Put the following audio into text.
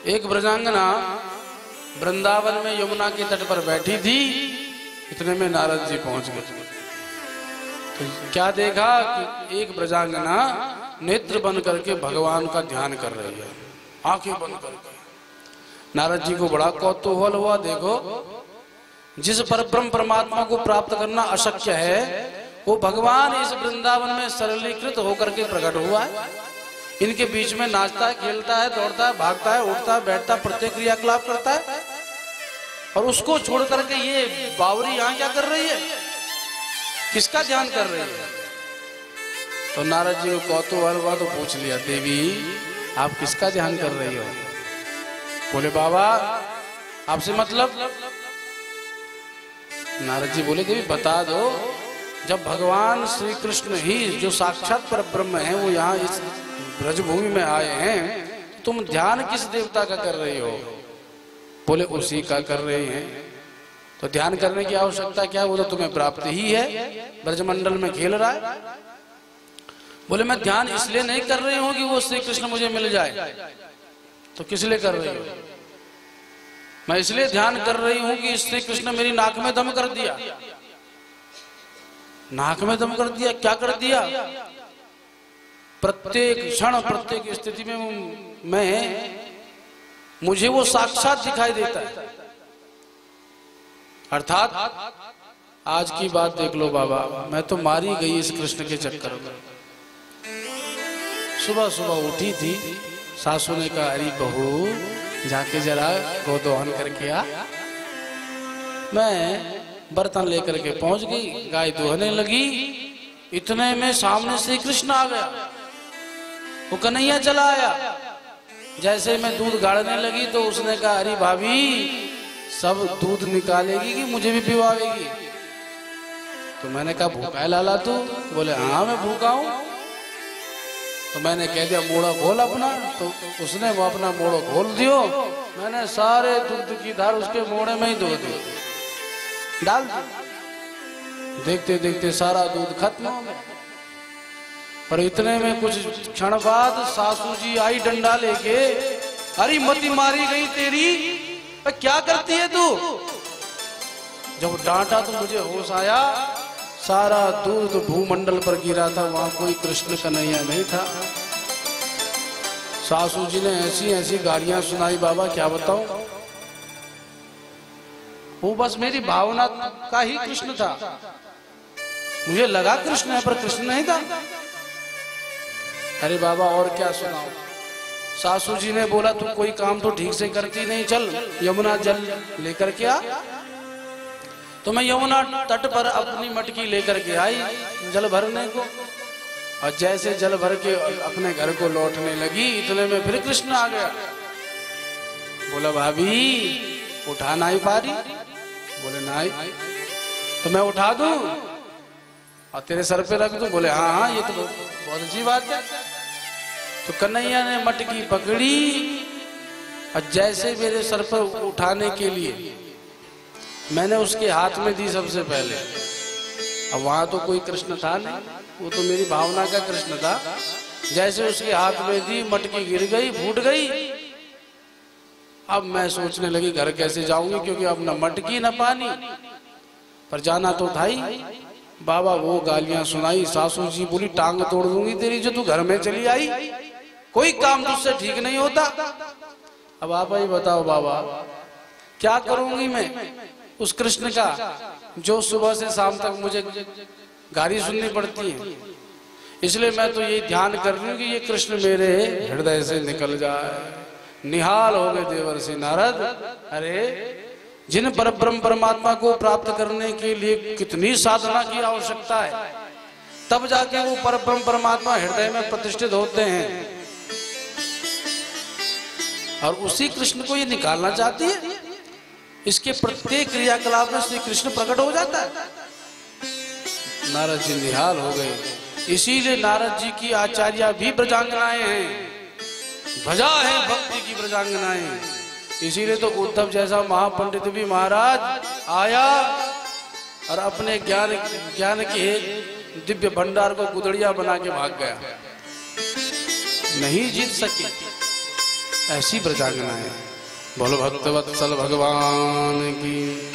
एक ब्रजांगना वृंदावन में यमुना के तट पर बैठी थी। इतने में नारद जी पहुंच गए। तो क्या देखा कि एक ब्रजांगना नेत्र बंद करके भगवान का ध्यान कर रही है, आंखें बंद करके। नारद जी को बड़ा कौतूहल हुआ। देखो, जिस परब्रह्म परमात्मा को प्राप्त करना अशक्य है, वो भगवान इस वृंदावन में सरलीकृत होकर के प्रकट हुआ है। इनके बीच में नाचता है, खेलता है, दौड़ता है, भागता है, उठता है, बैठता है, प्रत्येक क्रियाकलाप करता है। और उसको छोड़ करके ये बावरी यहाँ क्या कर रही है, किसका ध्यान कर रही है? तो नारद जी को कौतूहल हुआ तो पूछ लिया, देवी आप किसका ध्यान कर रही हो? बोले बाबा आपसे मतलब। नारद जी बोले देवी बता दो, जब भगवान श्री कृष्ण ही जो साक्षात परब्रह्म है वो यहाँ इस ब्रजभूमि में आए हैं, तुम ध्यान किस देवता का कर रही हो? बोले उसी का कर रहे हैं। तो ध्यान करने की आवश्यकता क्या, वो तो तुम्हें प्राप्त ही है, ब्रजमंडल में खेल रहा है। बोले मैं ध्यान इसलिए नहीं कर रही हूं कि वो श्री कृष्ण मुझे मिल जाए। तो किस लिए कर रही हो? मैं इसलिए ध्यान कर रही हूं कि श्री कृष्ण मेरी नाक में दम कर दिया। नाक में दम कर दिया? क्या कर दिया? प्रत्येक क्षण प्रत्येक स्थिति में मुझे वो साक्षात दिखाई देता है। अर्थात आज की बात देख लो बाबा, मैं तो मारी गई इस कृष्ण के चक्कर में। सुबह सुबह उठी थी, सासू ने कहा अरे बहू जाके जरा गोदोहन करके आ। मैं बर्तन लेकर के पहुंच गई, गाय दुहने लगी। इतने में सामने श्री कृष्ण आ गया। वो कन्हैया चला आया। जैसे मैं दूध गाड़ने लगी तो उसने कहा अरे भाभी सब दूध निकालेगी कि मुझे भी पिवाएगी? तो मैंने कहा भूखा है लाला तू? बोले हाँ मैं भूखा हूं। तो मैंने कह दिया मोड़ा खोल अपना। तो उसने वो अपना मोड़ो खोल दियो। मैंने सारे दूध की धार उसके मोड़े में ही धो दी, डाल दी। देखते देखते सारा दूध खत्म हो गया। पर इतने में कुछ क्षण बाद सासू जी आई डंडा लेके, अरे मती मारी गई तेरी, क्या करती है तू? जब डांटा तो मुझे होश आया, सारा दूध भूमंडल पर गिरा था, वहां कोई कृष्ण कन्हैया नहीं था। सासू जी ने ऐसी ऐसी गालियां सुनाई बाबा क्या बताऊं। वो बस मेरी भावना का ही कृष्ण था। मुझे लगा कृष्ण है पर कृष्ण नहीं था। अरे बाबा और क्या सुनाओ। सासू जी ने बोला तू कोई काम तो ठीक से करती नहीं, चल यमुना जल लेकर के आ। तो मैं यमुना तट पर अपनी मटकी लेकर के आई जल भरने को। और जैसे जल भर के अपने घर को लौटने लगी, इतने में फिर कृष्ण आ गया। बोला भाभी उठा नहीं पा रही? बोले नहीं। तो मैं उठा दूं और तेरे सर पे रख दूं? बोले हाँ हाँ ये तो बहुत अच्छी बात है। तो कन्हैया ने मटकी पकड़ी और जैसे मेरे सर पर उठाने के लिए मैंने उसके हाथ में दी सबसे पहले। अब वहां तो कोई कृष्ण था नहीं, वो तो मेरी भावना का कृष्ण था। जैसे उसके हाथ में दी, मटकी गिर गई, फूट गई। अब मैं सोचने लगी घर कैसे जाऊंगी, क्योंकि अब न मटकी न पानी, पर जाना तो था ही। बाबा वो गालियां सुनाई। सासू जी बोली टांग तोड़ दूंगी तेरी, जो तू घर में चली आई, कोई काम तुझसे ठीक नहीं होता। अब आप ही बताओ बाबा क्या करूंगी मैं उस कृष्ण का, जो सुबह से शाम तक मुझे गाली सुननी पड़ती है। इसलिए मैं तो ये ध्यान कर रही हूँ कि ये कृष्ण मेरे हृदय से निकल जाए। निहाल हो गए देवर्षि नारद। अरे जिन परब्रह्म परमात्मा को प्राप्त करने के लिए कितनी साधना की आवश्यकता है, तब जाके वो परब्रह्म परमात्मा हृदय में प्रतिष्ठित होते हैं। और उसी कृष्ण को ये निकालना चाहती है। इसके प्रत्येक क्रियाकलाप में श्री कृष्ण प्रकट हो जाता है। नारद जी निहाल हो गए। इसीलिए नारद जी की आचार्या भी ब्रजांगनाएं हैं, भजा है भक्ति की ब्रजांगनाएं। इसीलिए तो उद्धव जैसा महापंडित भी महाराज आया और अपने ज्ञान के दिव्य भंडार को गुदड़िया बना के भाग गया। नहीं जीत सके। ऐसी ब्रजांगना है। बोलो भक्तवत्सल भगवान की।